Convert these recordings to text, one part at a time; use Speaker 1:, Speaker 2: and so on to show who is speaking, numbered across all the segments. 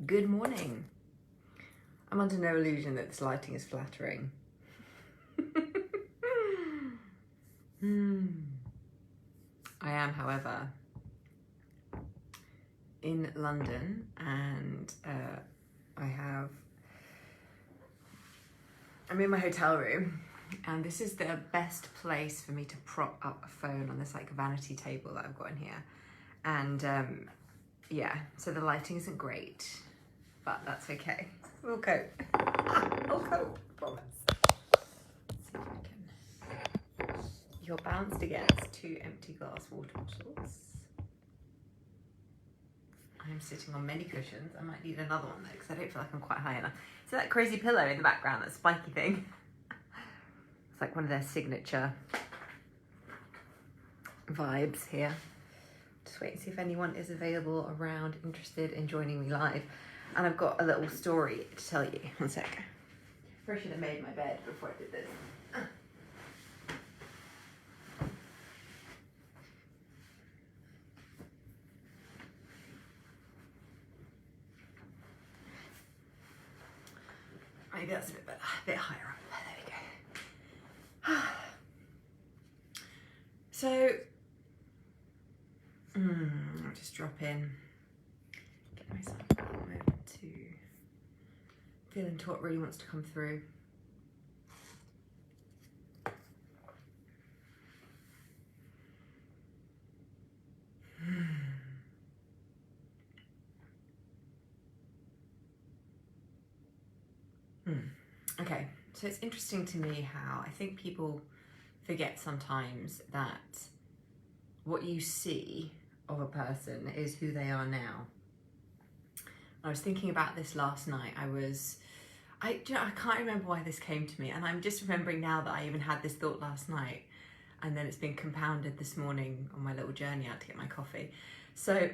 Speaker 1: Good morning. I'm under no illusion that this lighting is flattering. I am, however, in London and I'm in my hotel room and this is the best place for me to prop up a phone on this like vanity table that I've got in here. And yeah, so the lighting isn't great, but that's okay. We'll cope. I'll cope, I promise. Let's see if I can. You're balanced against 2 empty glass water bottles. I'm sitting on many cushions. I might need another one though, because I don't feel like I'm quite high enough. See that crazy pillow in the background, that spiky thing? It's like one of their signature vibes here. Just wait and see if anyone is available around, interested in joining me live. And I've got a little story to tell you. One sec. Probably should have made my bed before I did this. Maybe that's a bit better, a bit higher up. There we go. So, I'll just drop in, get myself a moment to feel into what really wants to come through. Okay, so it's interesting to me how I think people forget sometimes that what you see of a person is who they are now. I was thinking about this last night. I can't remember why this came to me, and I'm just remembering now that I even had this thought last night, and then it's been compounded this morning on my little journey out to get my coffee. So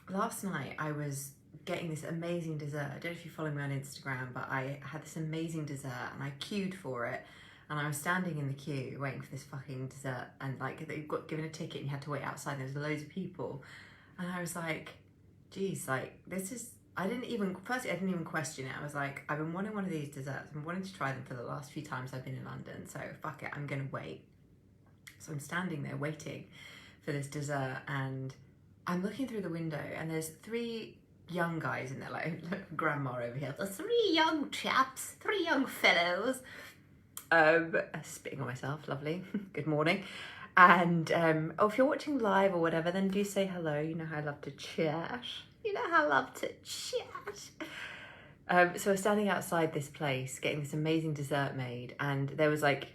Speaker 1: last night I was getting this amazing dessert. I don't know if you follow me on Instagram, but I had this amazing dessert and I queued for it, and I was standing in the queue waiting for this fucking dessert, and like they got given a ticket and you had to wait outside and there was loads of people, and I was like, geez, like this is, I didn't even question it. I was like, I've been wanting one of these desserts. I've been wanting to try them for the last few times I've been in London, so fuck it, I'm gonna wait. So I'm standing there waiting for this dessert, and I'm looking through the window and there's 3 young guys in there, like grandma over here. There's 3 young chaps, 3 young fellows. Spitting on myself, lovely. Good morning. And if you're watching live or whatever, then do say hello. You know how I love to chat. You know how I love to chat. So I was standing outside this place getting this amazing dessert made, and there was like,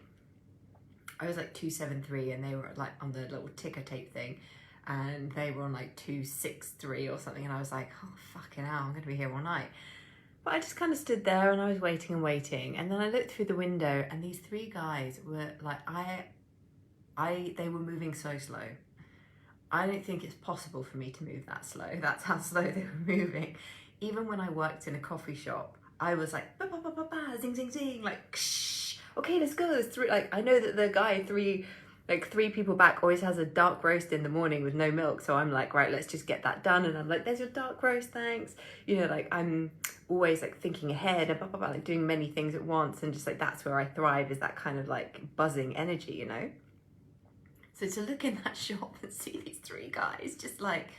Speaker 1: I was like 273 and they were like on the little ticker tape thing, and they were on like 263 or something, and I was like, oh fucking hell, I'm gonna be here all night. But I just kind of stood there and I was waiting and waiting, and then I looked through the window and these 3 guys were like, they were moving so slow. I don't think it's possible for me to move that slow. That's how slow they were moving. Even when I worked in a coffee shop, I was like, ba, ba, ba, ba, ba, zing, zing, zing, like, shh, okay, let's go. There's 3, like, I know that the guy 3 people back always has a dark roast in the morning with no milk. So I'm like, right, let's just get that done. And I'm like, there's your dark roast, thanks. You know, like I'm always like thinking ahead and blah, blah, blah, like doing many things at once. And just like, that's where I thrive, is that kind of like buzzing energy, you know? So to look in that shop and see these 3 guys just like,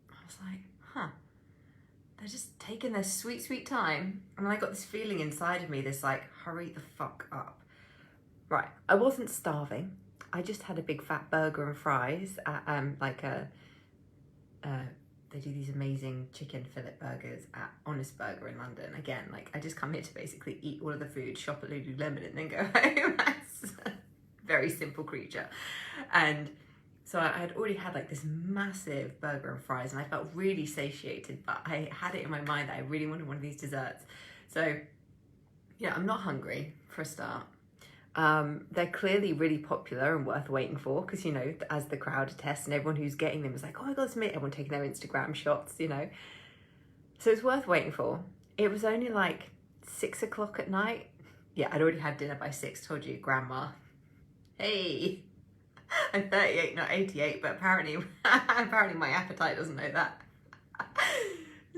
Speaker 1: I was like, huh, they're just taking their sweet, sweet time. And I got this feeling inside of me, this like, hurry the fuck up. Right, I wasn't starving. I just had a big fat burger and fries at they do these amazing chicken fillet burgers at Honest Burger in London. Again, like I just come here to basically eat all of the food, shop at Lululemon and then go home. That's a very simple creature. And so I had already had like this massive burger and fries and I felt really satiated, but I had it in my mind that I really wanted one of these desserts. So yeah, I'm not hungry for a start. They're clearly really popular and worth waiting for, because, you know, as the crowd attests, and everyone who's getting them is like, oh my God, it's me. Everyone taking their Instagram shots, you know. So it's worth waiting for. It was only like 6 o'clock at night. Yeah, I'd already had dinner by 6, told you, grandma. Hey. I'm 38, not 88, but apparently my appetite doesn't know that.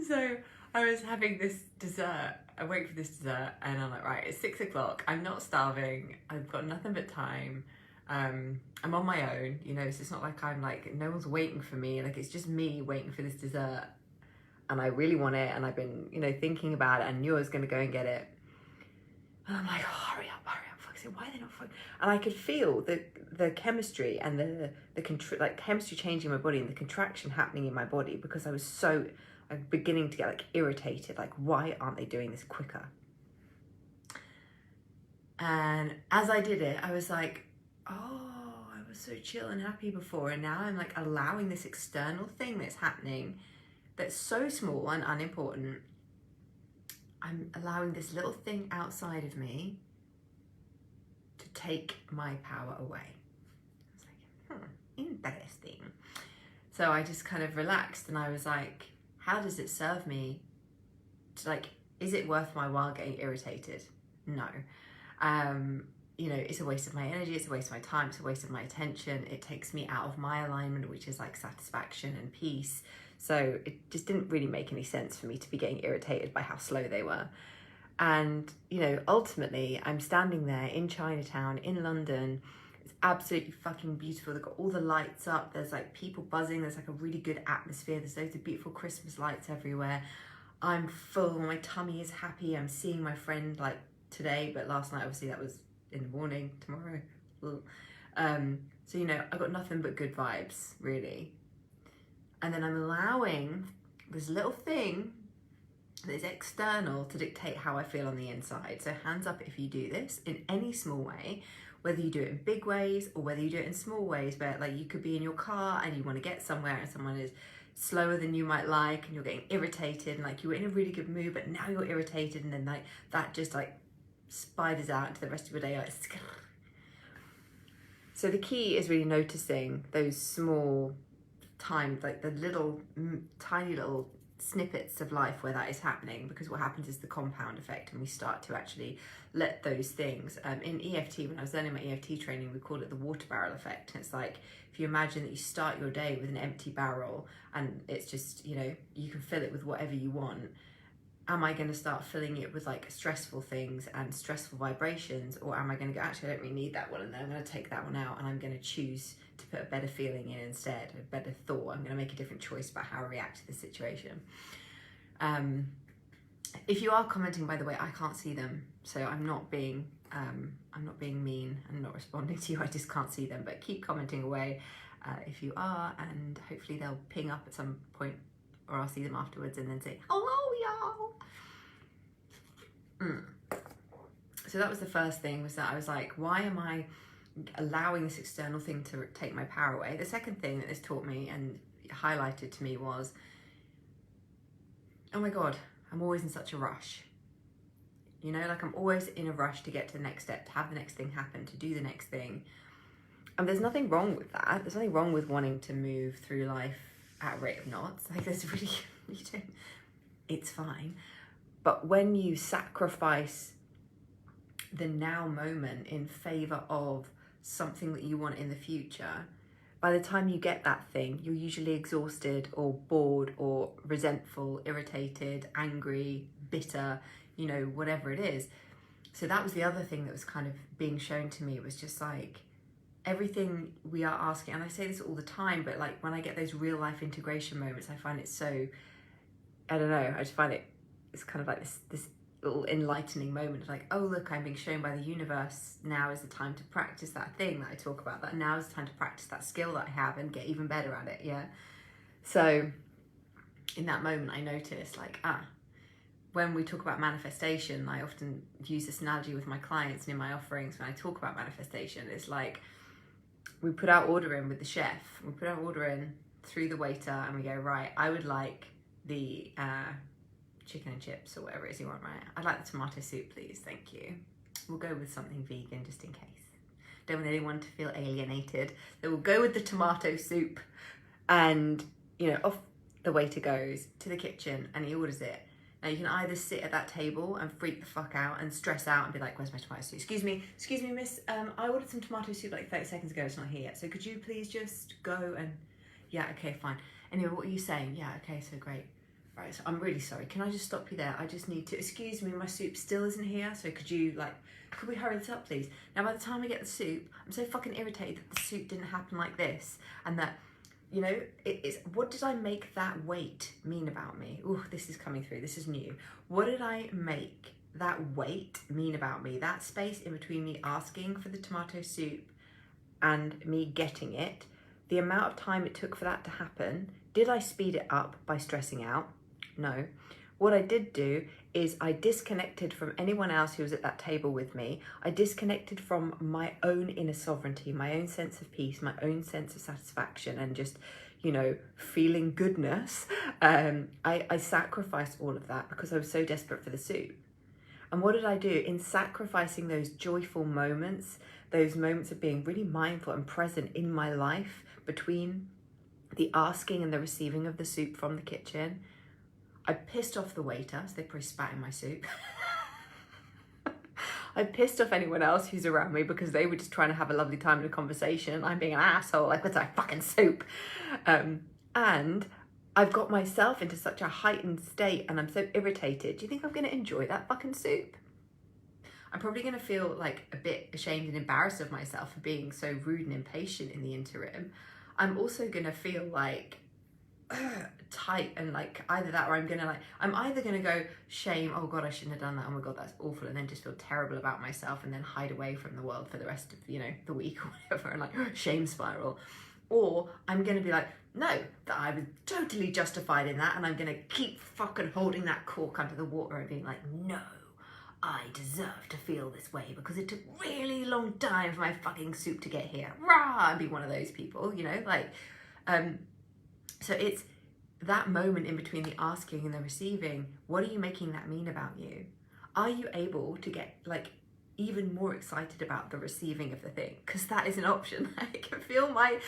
Speaker 1: So I was having this dessert. I wait for this dessert and I'm like, right, it's 6 o'clock. I'm not starving. I've got nothing but time. I'm on my own, you know, so it's not like I'm like, no one's waiting for me. Like, it's just me waiting for this dessert. And I really want it. And I've been, you know, thinking about it and knew I was going to go and get it. And I'm like, oh, hurry up, fuck's sake, why are they not fucking? And I could feel the chemistry and the chemistry changing in my body and the contraction happening in my body because I was so beginning to get like irritated, like, why aren't they doing this quicker? And as I did it, I was like, oh, I was so chill and happy before, and now I'm like allowing this external thing that's happening that's so small and unimportant. I'm allowing this little thing outside of me to take my power away. I was like, interesting. So I just kind of relaxed and I was like, how does it serve me to, like, is it worth my while getting irritated? No. You know, it's a waste of my energy, it's a waste of my time, it's a waste of my attention. It takes me out of my alignment, which is like satisfaction and peace. So it just didn't really make any sense for me to be getting irritated by how slow they were. And, you know, ultimately I'm standing there in Chinatown, in London. It's absolutely fucking beautiful. They've got all the lights up. There's like people buzzing. There's like a really good atmosphere. There's loads of beautiful Christmas lights everywhere. I'm full. My tummy is happy. I'm seeing my friend like today, but last night, obviously that was in the morning, tomorrow. So, you know, I've got nothing but good vibes, really. And then I'm allowing this little thing that is external to dictate how I feel on the inside. So hands up if you do this in any small way, whether you do it in big ways or whether you do it in small ways, but like you could be in your car and you want to get somewhere and someone is slower than you might like and you're getting irritated and like you were in a really good mood, but now you're irritated and then like that just like spiders out into the rest of your day. Like, so the key is really noticing those small times, like the little tiny little snippets of life where that is happening, because what happens is the compound effect and we start to actually let those things in EFT, when I was learning my EFT training, we called it the water barrel effect. And it's like, if you imagine that you start your day with an empty barrel and it's just, you know, you can fill it with whatever you want. Am I going to start filling it with like stressful things and stressful vibrations, or am I going to go, actually I don't really need that one, and then I'm going to take that one out and I'm going to choose to put a better feeling in instead, a better thought. I'm going to make a different choice about how I react to the situation. If you are commenting, by the way, I can't see them, so I'm not being mean and not responding to you. I just can't see them, but keep commenting away if you are, and hopefully they'll ping up at some point, or I'll see them afterwards and then say, hello, y'all. So that was the first thing, was that I was like, why am I allowing this external thing to take my power away? The second thing that this taught me and highlighted to me was, oh my God, I'm always in such a rush. You know, like I'm always in a rush to get to the next step, to have the next thing happen, to do the next thing. And there's nothing wrong with that. There's nothing wrong with wanting to move through life at a rate of knots. Like there's really, it's fine. But when you sacrifice the now moment in favor of something that you want in the future, by the time you get that thing, you're usually exhausted or bored or resentful, irritated, angry, bitter, you know, whatever it is. So that was the other thing that was kind of being shown to me. It was just like, everything we are asking, and I say this all the time, but like when I get those real life integration moments, I find it so, I don't know, I just find it's kind of like this little enlightening moment of like, oh look, I'm being shown by the universe, now is the time to practice that thing that I talk about, that now is the time to practice that skill that I have and get even better at it. Yeah. So in that moment I noticed like, when we talk about manifestation, I often use this analogy with my clients and in my offerings when I talk about manifestation. It's like, we put our order in with the chef, we put our order in through the waiter and we go, right, I would like the chicken and chips or whatever it is you want, right? I'd like the tomato soup, please, thank you. We'll go with something vegan just in case. Don't want anyone to feel alienated. So we'll go with the tomato soup, and, you know, off the waiter goes to the kitchen and he orders it. Now you can either sit at that table and freak the fuck out and stress out and be like, where's my tomato soup? Excuse me, miss, I ordered some tomato soup like 30 seconds ago, it's not here yet. So could you please just go and, yeah, okay, fine. Anyway, what are you saying? Yeah, okay, so great. Right, so I'm really sorry. Can I just stop you there? I just need to, excuse me, my soup still isn't here. So could you could we hurry this up, please? Now, by the time I get the soup, I'm so fucking irritated that the soup didn't happen like this. And that, you know, it's, what did I make that wait mean about me? Oh, this is coming through, this is new. What did I make that wait mean about me? That space in between me asking for the tomato soup and me getting it, the amount of time it took for that to happen, did I speed it up by stressing out? No. What I did do is I disconnected from anyone else who was at that table with me. I disconnected from my own inner sovereignty, my own sense of peace, my own sense of satisfaction, and just, you know, feeling goodness. I sacrificed all of that because I was so desperate for the soup. And what did I do? In sacrificing those joyful moments, those moments of being really mindful and present in my life between the asking and the receiving of the soup from the kitchen, I pissed off the waiter, so they probably spat in my soup. I pissed off anyone else who's around me because they were just trying to have a lovely time in a conversation. I'm being an asshole, like, what's my fucking soup? And I've got myself into such a heightened state and I'm so irritated. Do you think I'm gonna enjoy that fucking soup? I'm probably gonna feel like a bit ashamed and embarrassed of myself for being so rude and impatient in the interim. I'm also gonna feel like tight and like either that, or I'm either gonna go shame, oh god, I shouldn't have done that, oh my god, that's awful, and then just feel terrible about myself and then hide away from the world for the rest of, you know, the week or whatever, and like shame spiral. Or I'm gonna be like, no, that I was totally justified in that, and I'm gonna keep fucking holding that cork under the water and being like, no, I deserve to feel this way because it took really long time for my fucking soup to get here. Rah! And be one of those people, you know, like, so it's that moment in between the asking and the receiving. What are you making that mean about you? Are you able to get like even more excited about the receiving of the thing? Because that is an option. I can feel my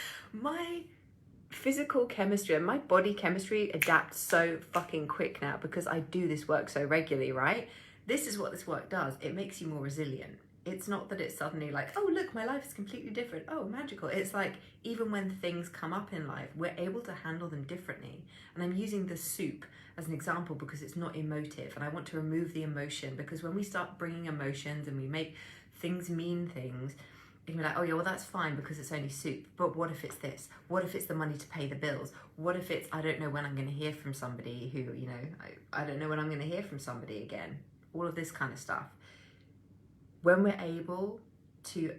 Speaker 1: physical chemistry and my body chemistry adapt so fucking quick now because I do this work so regularly, right? This is what this work does. It makes you more resilient. It's not that it's suddenly like, oh, look, my life is completely different. Oh, magical. It's like, even when things come up in life, we're able to handle them differently. And I'm using the soup as an example because it's not emotive. And I want to remove the emotion, because when we start bringing emotions and we make things mean things, you can be like, oh yeah, well, that's fine because it's only soup. But what if it's this? What if it's the money to pay the bills? What if it's, I don't know when I'm going to hear from somebody who, you know, I don't know when I'm going to hear from somebody again. All of this kind of stuff. When we're able to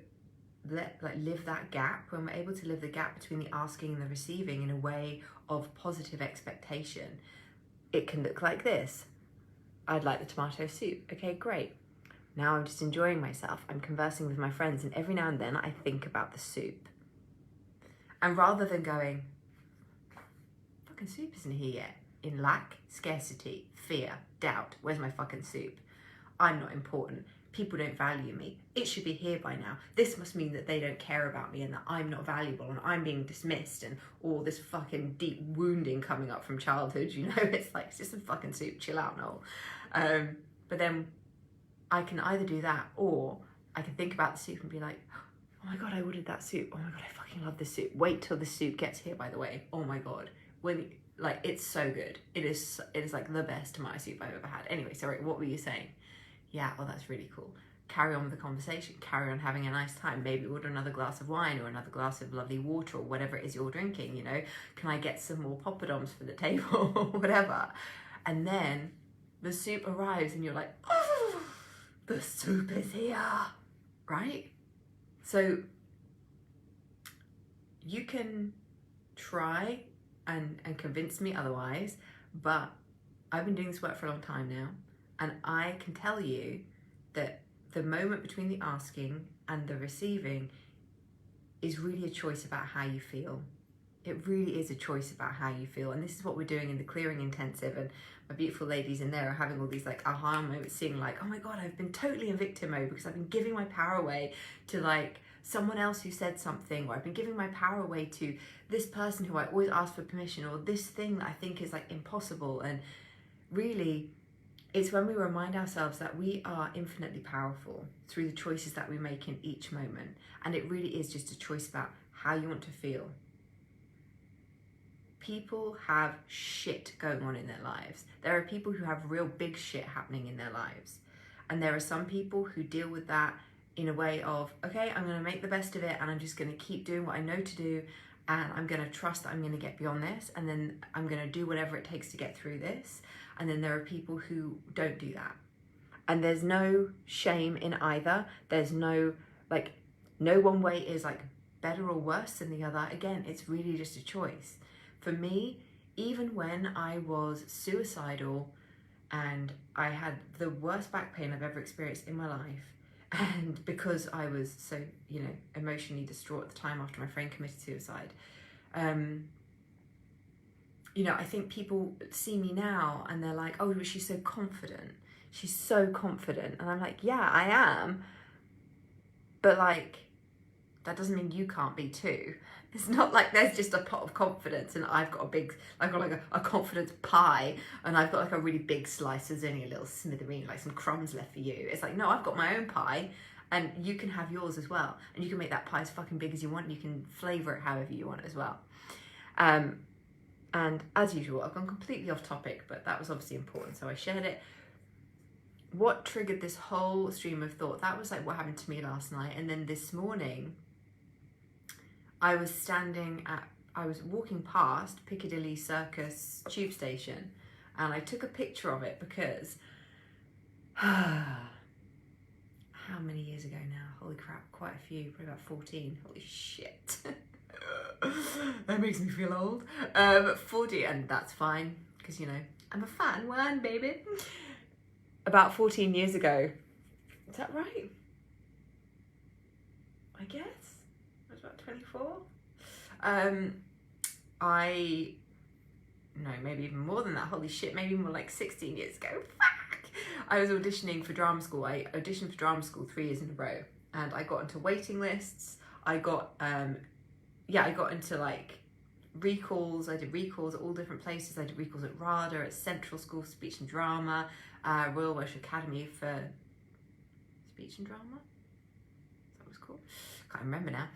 Speaker 1: live that gap, when we're able to live the gap between the asking and the receiving in a way of positive expectation, it can look like this. I'd like the tomato soup. Okay, great. Now I'm just enjoying myself. I'm conversing with my friends, and every now and then I think about the soup. And rather than going, fucking soup isn't here yet, in lack, scarcity, fear, doubt, where's my fucking soup? I'm not important. People don't value me. It should be here by now. This must mean that they don't care about me and that I'm not valuable and I'm being dismissed and all this fucking deep wounding coming up from childhood, you know? It's like, it's just some fucking soup, chill out, Noel. But then I can either do that, or I can think about the soup and be like, oh my god, I ordered that soup. Oh my god, I fucking love this soup. Wait till the soup gets here, by the way. Oh my god. When, like, it's so good. It is like the best tomato soup I've ever had. Anyway, sorry, what were you saying? Yeah, well, that's really cool. Carry on with the conversation, carry on having a nice time. Maybe order another glass of wine or another glass of lovely water or whatever it is you're drinking, you know. Can I get some more poppadoms for the table or whatever? And then the soup arrives and you're like, oh, the soup is here, right? So you can try and convince me otherwise, but I've been doing this work for a long time now. And I can tell you that the moment between the asking and the receiving is really a choice about how you feel. It really is a choice about how you feel. And this is what we're doing in the clearing intensive. And my beautiful ladies in there are having all these like aha moments, seeing like, oh my God, I've been totally in victim mode because I've been giving my power away to like someone else who said something, or I've been giving my power away to this person who I always ask for permission, or this thing that I think is like impossible. And really, It's when we remind ourselves that we are infinitely powerful through the choices that we make in each moment. And it really is just a choice about how you want to feel. People have shit going on in their lives. There are people who have real big shit happening in their lives. And there are some people who deal with that in a way of, okay, I'm going to make the best of it and I'm just going to keep doing what I know to do, and I'm going to trust that I'm going to get beyond this, and then I'm going to do whatever it takes to get through this. And then there are people who don't do that. And there's no shame in either. There's no, like, no one way is like better or worse than the other. Again, it's really just a choice. For me, even when I was suicidal and I had the worst back pain I've ever experienced in my life, and because I was so, you know, emotionally distraught at the time after my friend committed suicide, you know, I think people see me now and they're like, oh, she's so confident. She's so confident. And I'm like, yeah, I am. But like, that doesn't mean you can't be too. It's not like there's just a pot of confidence and I've got a confidence pie and I've got like a really big slice. There's only a little smithereen, like some crumbs left for you. It's like, no, I've got my own pie and you can have yours as well. And you can make that pie as fucking big as you want and you can flavour it however you want as well. And as usual, I've gone completely off topic, but that was obviously important, so I shared it. What triggered this whole stream of thought? That was like what happened to me last night. And then this morning, I was walking past Piccadilly Circus tube station, and I took a picture of it because, how many years ago now? Holy crap, quite a few, probably about 14. Holy shit. That makes me feel old. 40, and that's fine, because, you know, I'm a fine one, baby. About 14 years ago, is that right? I guess. I was about 24. No, maybe even more than that. Holy shit, maybe more like 16 years ago. Fuck! I was auditioning for drama school. I auditioned for drama school 3 years in a row, and I got into waiting lists. I got into like recalls. I did recalls at all different places. I did recalls at RADA, at Central School for Speech and Drama, Royal Welsh Academy for Speech and Drama. Is that what it was called? Can't remember now.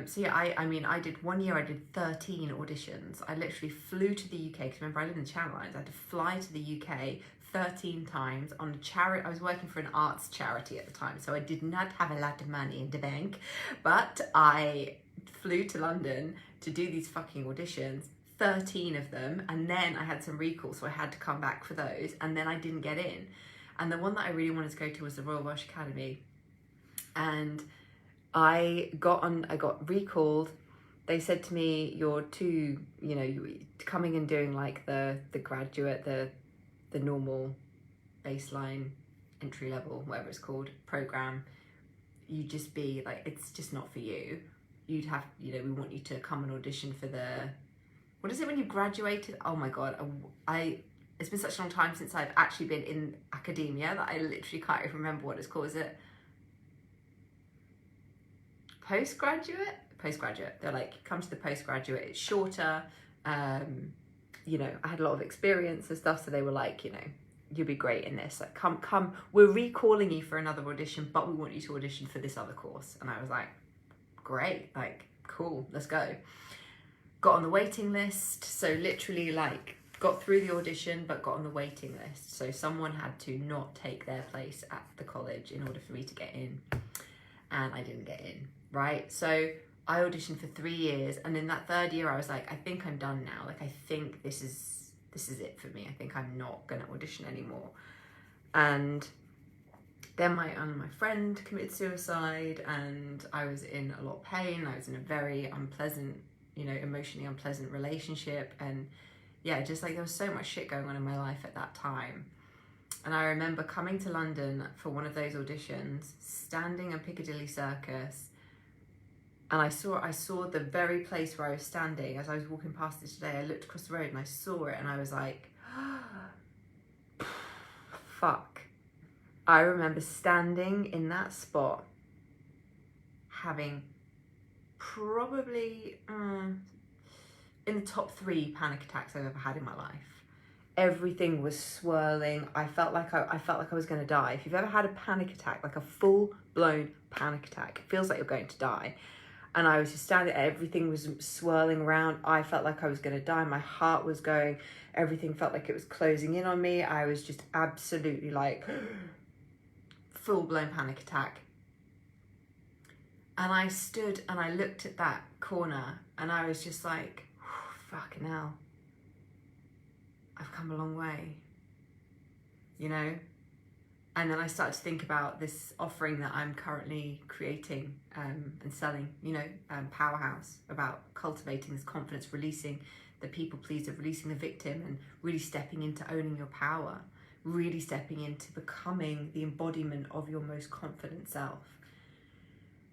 Speaker 1: So yeah, I did 1 year, I did 13 auditions. I literally flew to the UK, because remember I live in the Channel Islands. I had to fly to the UK 13 times on a charity. I was working for an arts charity at the time, so I did not have a lot of money in the bank, but I flew to London to do these fucking auditions, 13 of them, and then I had some recalls, so I had to come back for those, and then I didn't get in. And the one that I really wanted to go to was the Royal Welsh Academy, and I got recalled. They said to me, you're too, you know, coming and doing like the graduate, the normal baseline entry level, whatever it's called, program, you just be like, it's just not for you. You'd have, you know, we want you to come and audition for the, what is it when you graduated? Oh my God, it's been such a long time since I've actually been in academia that I literally can't even remember what it's called. Is it postgraduate? They're like, come to the postgraduate, it's shorter. You know, I had a lot of experience and stuff, so they were like, you know, you'll be great in this. Like, come, we're recalling you for another audition, but we want you to audition for this other course. And I was like, great, like, cool, let's go. Got on the waiting list, so literally like got through the audition, but got on the waiting list. So someone had to not take their place at the college in order for me to get in, and I didn't get in, right? So I auditioned for 3 years, and in that third year I was like, I think I'm done now. Like, I think this is it for me. I think I'm not gonna audition anymore. And then my friend committed suicide, and I was in a lot of pain. I was in a very unpleasant, you know, emotionally unpleasant relationship, and yeah, just like there was so much shit going on in my life at that time. And I remember coming to London for one of those auditions, standing in Piccadilly Circus, and I saw the very place where I was standing. As I was walking past it today, I looked across the road and I saw it, and I was like, fuck. I remember standing in that spot, having probably in the top 3 panic attacks I've ever had in my life. everything was swirling. I felt like I was going to die. If you've ever had a panic attack, like a full-blown panic attack, it feels like you're going to die. And I was just standing there, everything was swirling around. I felt like I was going to die. My heart was going, everything felt like it was closing in on me. I was just absolutely like full-blown panic attack. And I stood and I looked at that corner and I was just like, fucking hell, I've come a long way, you know? And then I started to think about this offering that I'm currently creating and selling, you know, Powerhouse, about cultivating this confidence, releasing the people pleaser, releasing the victim, and really stepping into owning your power, really stepping into becoming the embodiment of your most confident self.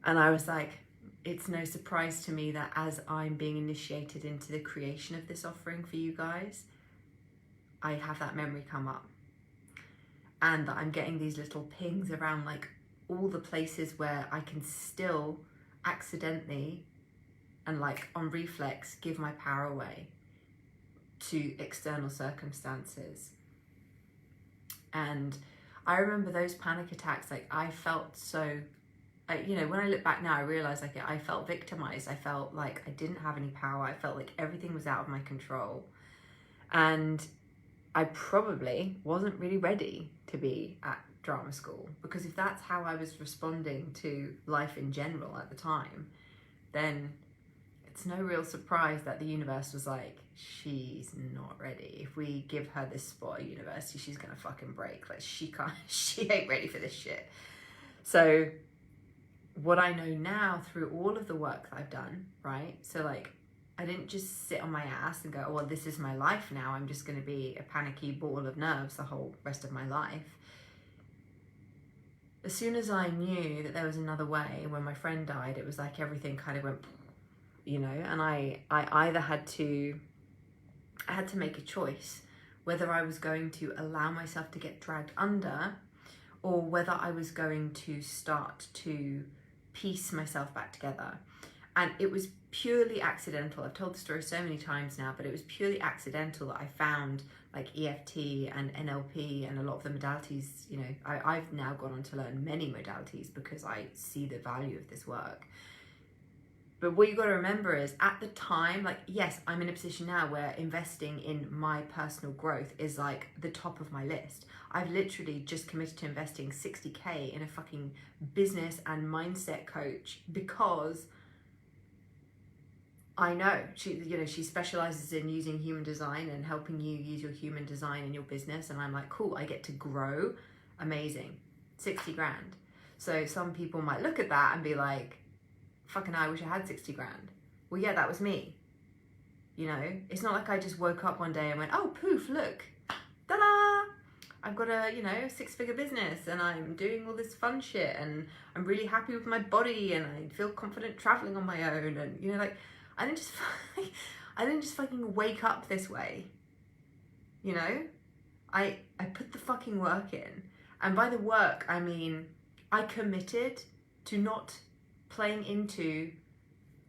Speaker 1: And I was like, it's no surprise to me that as I'm being initiated into the creation of this offering for you guys, I have that memory come up. And that I'm getting these little pings around like all the places where I can still accidentally and like on reflex give my power away to external circumstances. And I remember those panic attacks, like I felt so, you know, when I look back now, I realize like I felt victimized. I felt like I didn't have any power. I felt like everything was out of my control. And I probably wasn't really ready to be at drama school, because if that's how I was responding to life in general at the time, then it's no real surprise that the universe was like, she's not ready. If we give her this spot at university, she's gonna fucking break. Like she ain't ready for this shit. So what I know now through all of the work that I've done, right? So like, I didn't just sit on my ass and go, oh, well, this is my life now. I'm just going to be a panicky ball of nerves the whole rest of my life. As soon as I knew that there was another way, when my friend died, it was like everything kind of went, you know, and I either had to make a choice whether I was going to allow myself to get dragged under, or whether I was going to start to piece myself back together. And it was purely accidental. I've told the story so many times now, but it was purely accidental that I found like EFT and NLP and a lot of the modalities. You know, I've now gone on to learn many modalities because I see the value of this work. But what you got to remember is at the time, like, yes, I'm in a position now where investing in my personal growth is like the top of my list. I've literally just committed to investing 60K in a fucking business and mindset coach, because I know she specializes in using human design and helping you use your human design in your business. And I'm like, cool, I get to grow. Amazing. 60 grand. So some people might look at that and be like, fucking I wish I had 60 grand. Well, yeah, that was me. You know, it's not like I just woke up one day and went, oh, poof, look, ta-da! I've got a, you know, 6-figure business and I'm doing all this fun shit and I'm really happy with my body and I feel confident traveling on my own. And, you know, like, I didn't just fucking wake up this way, you know? I put the fucking work in. And by the work, I mean, I committed to not playing into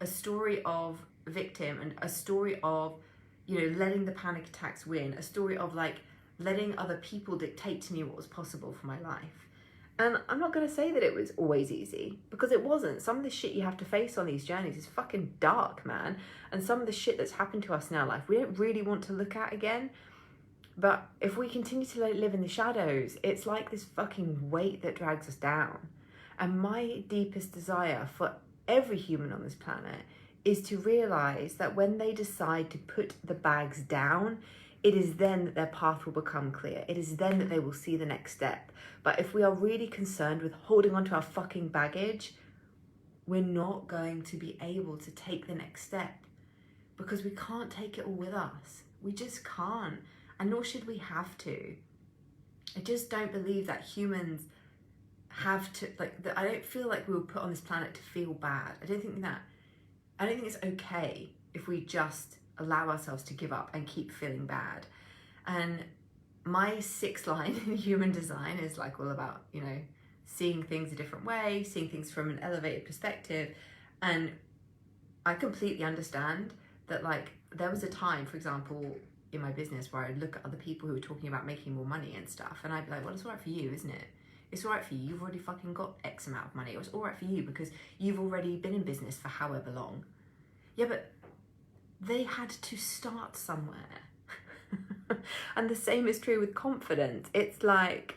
Speaker 1: a story of victim and a story of, you know, letting the panic attacks win, a story of like letting other people dictate to me what was possible for my life. And I'm not going to say that it was always easy, because it wasn't. Some of the shit you have to face on these journeys is fucking dark, man. And some of the shit that's happened to us in our life, we don't really want to look at again. But if we continue to live in the shadows, it's like this fucking weight that drags us down. And my deepest desire for every human on this planet is to realize that when they decide to put the bags down, it is then that their path will become clear. It is then that they will see the next step. But if we are really concerned with holding onto our fucking baggage, we're not going to be able to take the next step, because we can't take it all with us. We just can't, and nor should we have to. I just don't believe that humans have to, like, I don't feel like we were put on this planet to feel bad. I don't think it's okay if we just allow ourselves to give up and keep feeling bad. And my 6th line in human design is like all about, you know, seeing things a different way, seeing things from an elevated perspective. And I completely understand that, like, there was a time, for example, in my business where I'd look at other people who were talking about making more money and stuff, and I'd be like, well, it's all right for you, isn't it? It's all right for you. You've already fucking got X amount of money. It's all right for you because you've already been in business for however long. Yeah, but they had to start somewhere. And the same is true with confidence. It's like,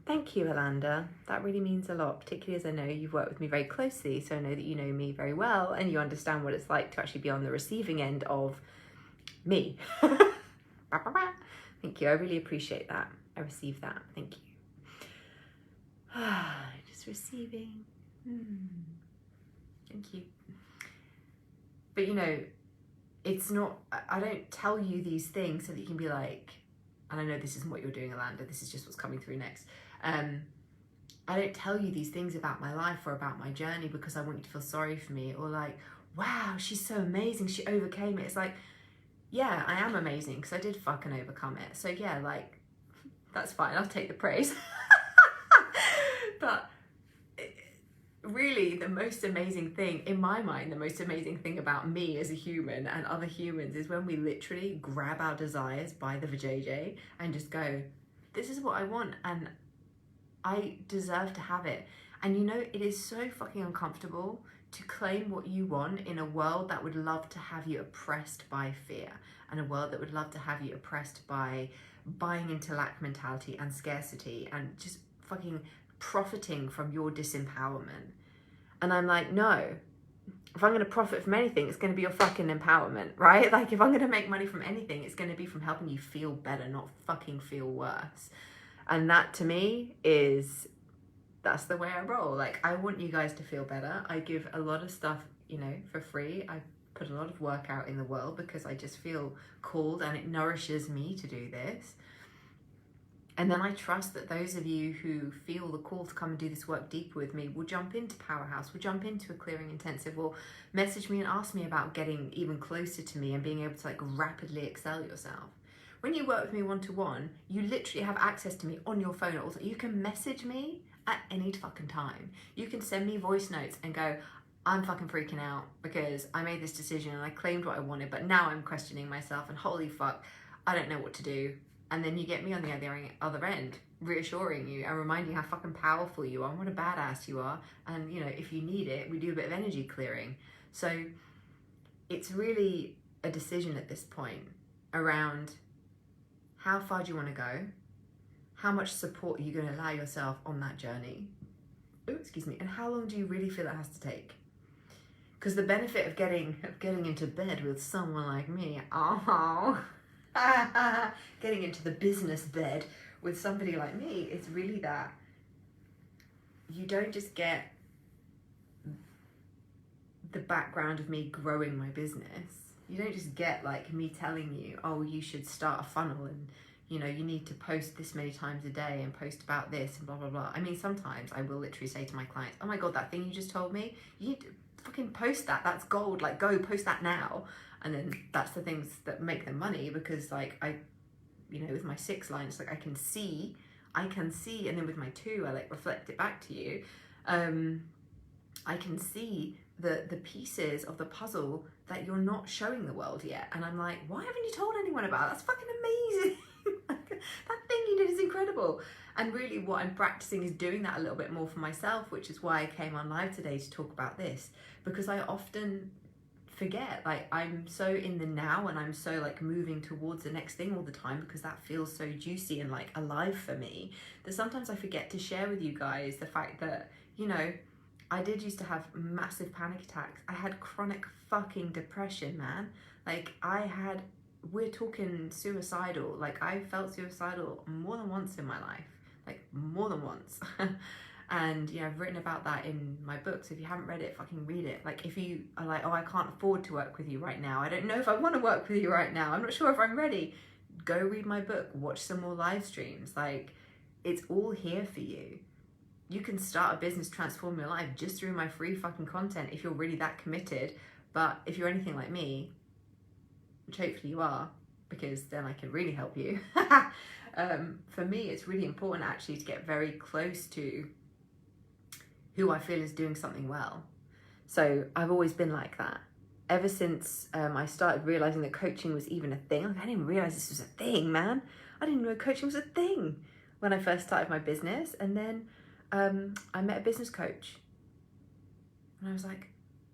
Speaker 1: thank you, Alanda. That really means a lot, particularly as I know you've worked with me very closely, so I know that you know me very well and you understand what it's like to actually be on the receiving end of me. Thank you. I really appreciate that. I received that. Thank you. Just receiving. Thank you. But you know, it's not, I don't tell you these things so that you can be like, and I know this isn't what you're doing, Alanda, this is just what's coming through next. I don't tell you these things about my life or about my journey because I want you to feel sorry for me, or like, wow, she's so amazing, she overcame it. It's like, yeah, I am amazing because I did fucking overcome it. So yeah, like, that's fine, I'll take the praise. But really, the most amazing thing, in my mind, the most amazing thing about me as a human and other humans is when we literally grab our desires by the vajayjay and just go, this is what I want and I deserve to have it. And you know, it is so fucking uncomfortable to claim what you want in a world that would love to have you oppressed by fear, and a world that would love to have you oppressed by buying into lack mentality and scarcity and just fucking profiting from your disempowerment. And I'm like, no, if I'm going to profit from anything, it's going to be your fucking empowerment, right? Like, if I'm going to make money from anything, it's going to be from helping you feel better, not fucking feel worse. And that to me is, that's the way I roll. Like, I want you guys to feel better. I give a lot of stuff, you know, for free. I put a lot of work out in the world because I just feel called and it nourishes me to do this. And then I trust that those of you who feel the call to come and do this work deeper with me will jump into Powerhouse, will jump into a clearing intensive, will message me and ask me about getting even closer to me and being able to like rapidly excel yourself. When you work with me one-to-one, you literally have access to me on your phone at all times. You can message me at any fucking time. You can send me voice notes and go, I'm fucking freaking out because I made this decision and I claimed what I wanted, but now I'm questioning myself and holy fuck, I don't know what to do. And then you get me on the other end, reassuring you and reminding you how fucking powerful you are and what a badass you are. And, you know, if you need it, we do a bit of energy clearing. So it's really a decision at this point around how far do you want to go? How much support are you going to allow yourself on that journey? Oh, excuse me. And how long do you really feel it has to take? Because the benefit of getting into bed with someone like me, getting into the business bed with somebody like me, it's really that you don't just get the background of me growing my business. You don't just get like me telling you, oh, you should start a funnel and you know, you need to post this many times a day and post about this and blah, blah, blah. I mean, sometimes I will literally say to my clients, oh my God, that thing you just told me, you need to fucking post that. That's gold. Like, go post that now. And then that's the things that make them money because like you know, with my 6 lines, like I can see, and then with my 2, I like reflect it back to you. I can see the pieces of the puzzle that you're not showing the world yet. And I'm like, why haven't you told anyone about it? That's fucking amazing. That thing you did is incredible. And really what I'm practicing is doing that a little bit more for myself, which is why I came on live today to talk about this, because I often forget, like I'm so in the now and I'm so like moving towards the next thing all the time because that feels so juicy and like alive for me, that sometimes I forget to share with you guys the fact that, you know, I did used to have massive panic attacks. I had chronic fucking depression, man. Like we're talking suicidal. Like I felt suicidal more than once in my life, like more than once. And yeah, I've written about that in my book. So if you haven't read it, fucking read it. Like if you are like, oh, I can't afford to work with you right now. I don't know if I want to work with you right now. I'm not sure if I'm ready. Go read my book, watch some more live streams. Like it's all here for you. You can start a business, transform your life just through my free fucking content if you're really that committed. But if you're anything like me, which hopefully you are, because then I can really help you. For me, it's really important actually to get very close to who I feel is doing something well. So I've always been like that. ever since I started realizing that coaching was even a thing. Like, I didn't realize this was a thing, man. I didn't know coaching was a thing when I first started my business. And then I met a business coach, and I was like,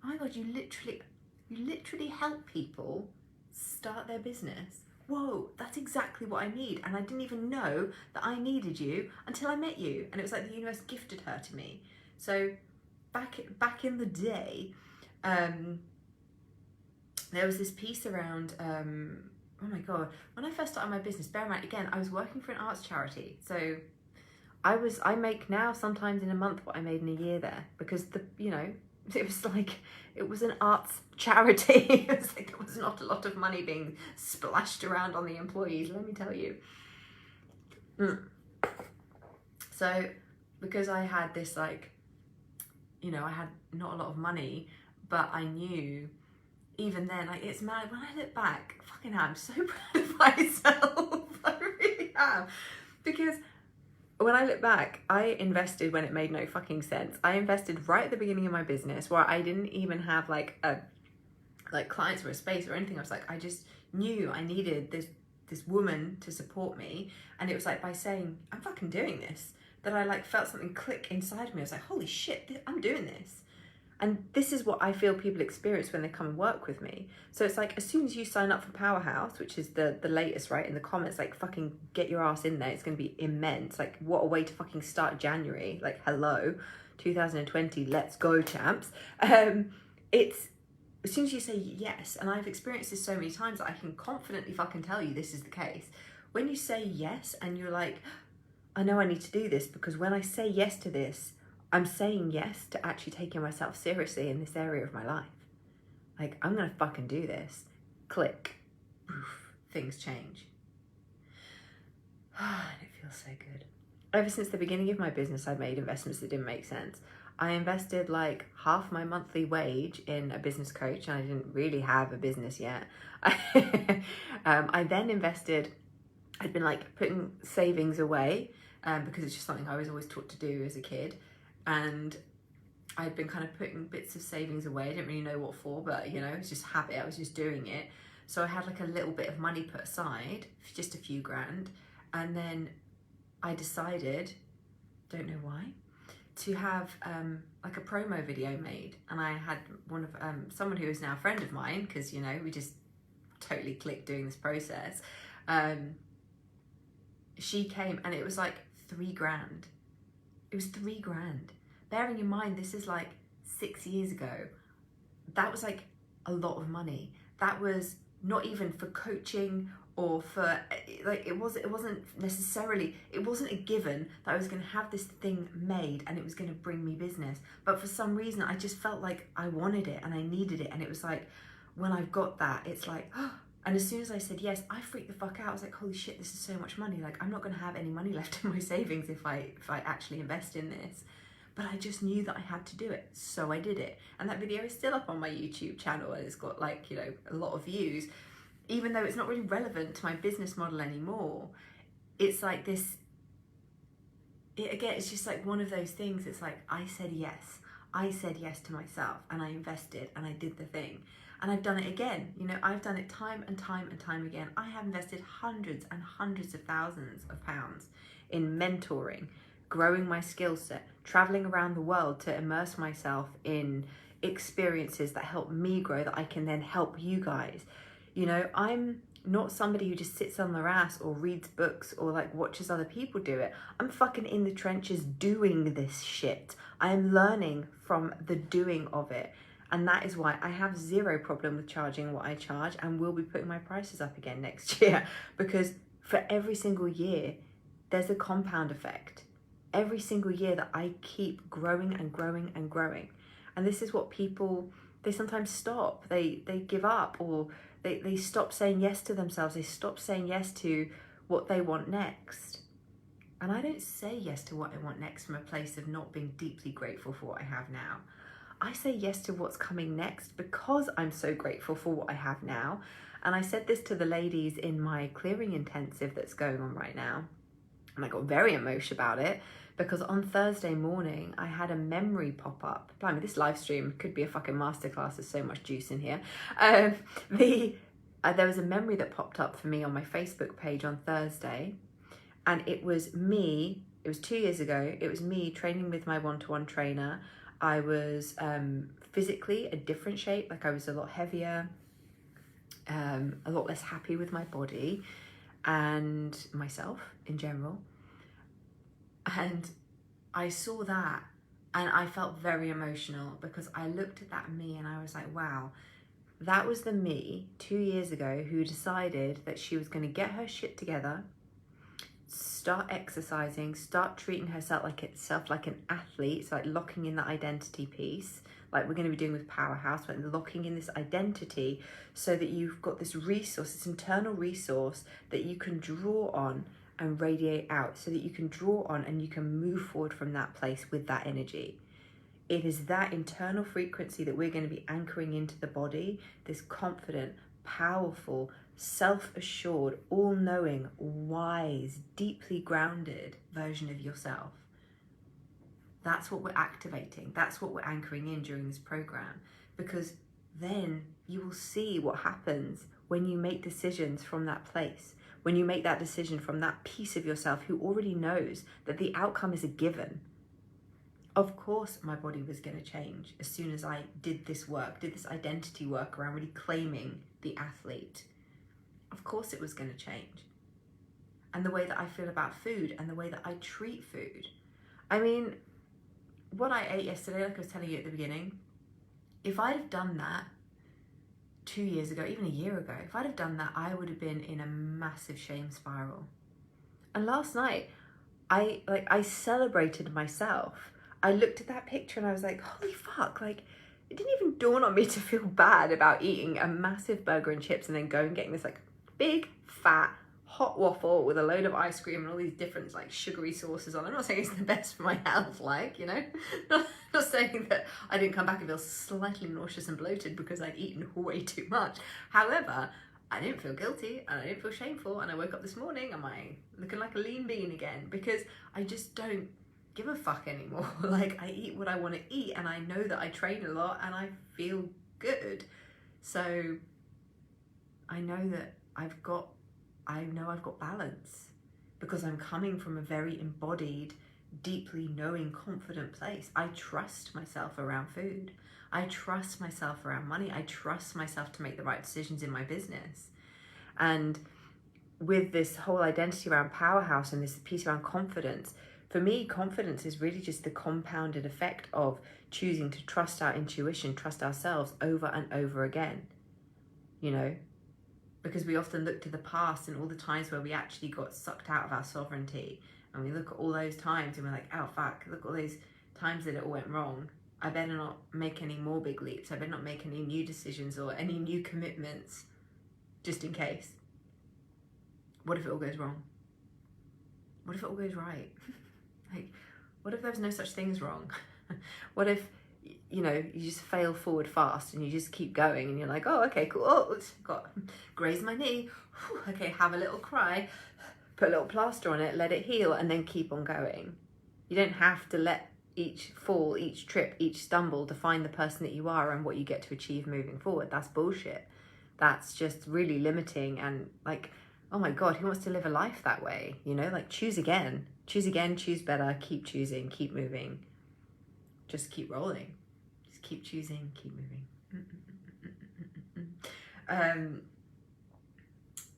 Speaker 1: oh my God, you literally help people start their business. Whoa, that's exactly what I need. And I didn't even know that I needed you until I met you. And it was like the universe gifted her to me. So back in the day, there was this piece around, oh my God, when I first started my business, bear in mind, again, I was working for an arts charity. So I make now sometimes in a month what I made in a year there, because it was like, it was an arts charity. It was like, there was not a lot of money being splashed around on the employees, let me tell you. So because I had this, like, I had not a lot of money, but I knew even then, like, it's mad, when I look back, fucking hell, I'm so proud of myself. I really am. Because when I look back, I invested when it made no fucking sense. I invested right at the beginning of my business, where I didn't even have like clients or a space or anything. I was like, I just knew I needed this woman to support me. And it was like, by saying, I'm fucking doing this, that I like felt something click inside me. I was like, holy shit, I'm doing this. And this is what I feel people experience when they come and work with me. So it's like, as soon as you sign up for Powerhouse, which is the latest, right, in the comments, like, fucking get your ass in there. It's going to be immense. Like, what a way to fucking start January. Like, hello, 2020, let's go, champs. It's, as soon as you say yes, and I've experienced this so many times that I can confidently fucking tell you this is the case. When you say yes and you're like, I know I need to do this, because when I say yes to this, I'm saying yes to actually taking myself seriously in this area of my life. Like, I'm gonna fucking do this. Click. Poof, things change. And it feels so good. Ever since the beginning of my business, I've made investments that didn't make sense. I invested like half my monthly wage in a business coach, and I didn't really have a business yet. I then invested, I'd been like putting savings away because it's just something I was always taught to do as a kid. And I'd been kind of putting bits of savings away. I didn't really know what for, but it's just habit. I was just doing it. So I had like a little bit of money put aside, just a few grand. And then I decided, don't know why, to have like a promo video made. And I had one of someone who is now a friend of mine, because we just totally clicked doing this process. She came, and it was like 3 grand. It was 3 grand. Bearing in mind, this is like 6 years ago. That was like a lot of money. That was not even for coaching or for, like, it wasn't necessarily, it wasn't a given that I was going to have this thing made and it was going to bring me business. But for some reason, I just felt like I wanted it and I needed it. And it was like, when I got that, it's like, oh. And as soon as I said yes, I freaked the fuck out. I was like, holy shit, this is so much money. Like, I'm not going to have any money left in my savings if I actually invest in this. But I just knew that I had to do it. So I did it. And that video is still up on my YouTube channel, and it's got like, a lot of views. Even though it's not really relevant to my business model anymore, it's like this, again, it's just like one of those things. It's like, I said yes. I said yes to myself, and I invested, and I did the thing. And I've done it again. I've done it time and time and time again. I have invested hundreds and hundreds of thousands of pounds in mentoring, growing my skill set, traveling around the world to immerse myself in experiences that help me grow, that I can then help you guys. I'm not somebody who just sits on their ass or reads books or like watches other people do it. I'm fucking in the trenches doing this shit. I am learning from the doing of it. And that is why I have zero problem with charging what I charge, and will be putting my prices up again next year, because for every single year, there's a compound effect. Every single year that I keep growing and growing and growing. And this is what people, they sometimes stop, they give up, or they stop saying yes to themselves. They stop saying yes to what they want next. And I don't say yes to what I want next from a place of not being deeply grateful for what I have now. I say yes to what's coming next because I'm so grateful for what I have now. And I said this to the ladies in my clearing intensive that's going on right now. And I got very emotional about it, because on Thursday morning I had a memory pop up. Blimey, this live stream could be a fucking masterclass. There's so much juice in here. There was a memory that popped up for me on my Facebook page on Thursday, and it was me. It was 2 years ago. It was me training with my one-to-one trainer. I was physically a different shape. Like, I was a lot heavier, a lot less happy with my body and myself in general. And I saw that and I felt very emotional, because I looked at that me and I was like, wow, that was the me 2 years ago who decided that she was going to get her shit together, start exercising, start treating herself like an athlete. So like locking in that identity piece, like we're going to be doing with Powerhouse, like locking in this identity so that you've got this resource, this internal resource that you can draw on and radiate out, so that you can draw on and you can move forward from that place with that energy. It is that internal frequency that we're going to be anchoring into the body, this confident, powerful, self-assured, all-knowing, wise, deeply grounded version of yourself. That's what we're activating. That's what we're anchoring in during this program, because then you will see what happens when you make decisions from that place, when you make that decision from that piece of yourself who already knows that the outcome is a given. Of course, my body was going to change as soon as I did this work, did this identity work around really claiming the athlete. Of course it was going to change. And the way that I feel about food and the way that I treat food. I mean, what I ate yesterday, like I was telling you at the beginning, if I'd have done that 2 years ago, even a year ago, if I'd have done that, I would have been in a massive shame spiral. And last night, I celebrated myself. I looked at that picture and I was like, holy fuck, like, it didn't even dawn on me to feel bad about eating a massive burger and chips and then going and getting this like big, fat, hot waffle with a load of ice cream and all these different like sugary sauces on. I'm not saying it's the best for my health, like, you know, not saying that I didn't come back and feel slightly nauseous and bloated because I'd eaten way too much. However, I didn't feel guilty and I didn't feel shameful, and I woke up this morning, am I looking like a lean bean again? Because I just don't give a fuck anymore. Like, I eat what I want to eat, and I know that I train a lot and I feel good. So I know that I've got balance, because I'm coming from a very embodied, deeply knowing, confident place. I trust myself around food. I trust myself around money. I trust myself to make the right decisions in my business. And with this whole identity around Powerhouse and this piece around confidence, for me, confidence is really just the compounded effect of choosing to trust our intuition, trust ourselves over and over again, you know, because we often look to the past and all the times where we actually got sucked out of our sovereignty, and we look at all those times and we're like, oh fuck, look at all those times that it all went wrong. I better not make any more big leaps. I better not make any new decisions or any new commitments, just in case. What if it all goes wrong? What if it all goes right? Like, what if there's no such thing as wrong? What if, you know, you just fail forward fast and you just keep going and you're like, oh, okay, cool. Oh, got graze my knee. Whew, okay, have a little cry, put a little plaster on it, let it heal, and then keep on going. You don't have to let each fall, each trip, each stumble define the person that you are and what you get to achieve moving forward. That's bullshit. That's just really limiting, and like, oh my God, who wants to live a life that way? You know, like, choose again, choose better, keep choosing, keep moving, just keep rolling, just keep choosing, keep moving.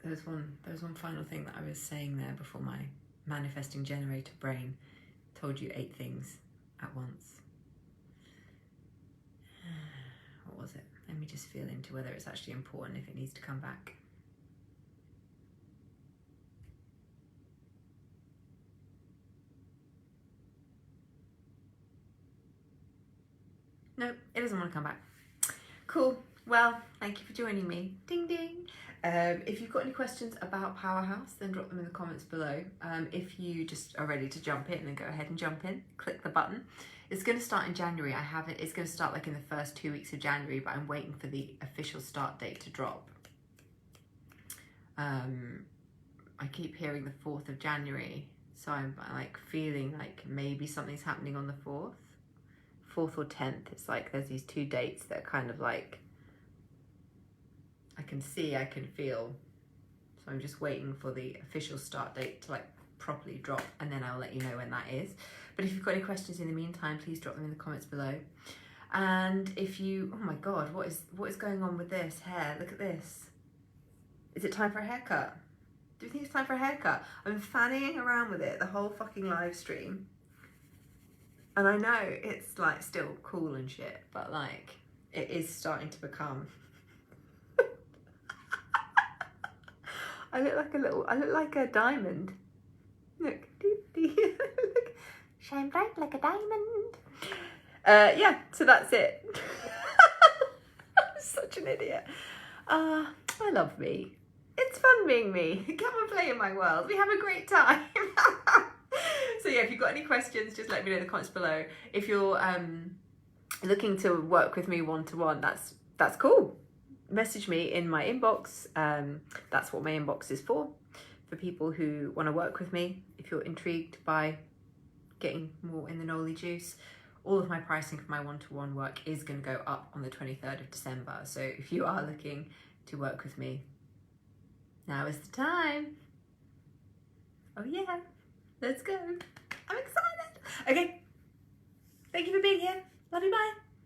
Speaker 1: There's one final thing that I was saying there before my manifesting generator brain told you 8 things at once. What was it? Let me just feel into whether it's actually important, if it needs to come back. No, it doesn't want to come back. Cool. Well, thank you for joining me. Ding ding. If you've got any questions about Powerhouse, then drop them in the comments below. If you just are ready to jump in, then go ahead and jump in. Click the button. It's going to start in January. It's going to start like in the first 2 weeks of January, but I'm waiting for the official start date to drop. I keep hearing the 4th of January, So I'm like feeling like maybe something's happening on the 4th or 10th. It's like there's these 2 dates that are kind of like, I can see, I can feel. So I'm just waiting for the official start date to like properly drop, and then I'll let you know when that is. But if you've got any questions in the meantime, please drop them in the comments below. And if you, oh my God, what is going on with this hair? Look at this. Is it time for a haircut? Do you think it's time for a haircut? I've been fanning around with it the whole fucking live stream. And I know it's like still cool and shit, but like it is starting to become. I look like a diamond. Look, look, shine bright like a diamond. Yeah, so that's it. I'm such an idiot. I love me. It's fun being me. Come and play in my world. We have a great time. So yeah, if you've got any questions, just let me know in the comments below. If you're looking to work with me one-to-one, that's cool. Message me in my inbox. That's what my inbox is for people who want to work with me. If you're intrigued by getting more in the Noli juice, all of my pricing for my one-to-one work is going to go up on the 23rd of December. So if you are looking to work with me, now is the time. Oh yeah, let's go. I'm excited. Okay, thank you for being here. Love you, bye.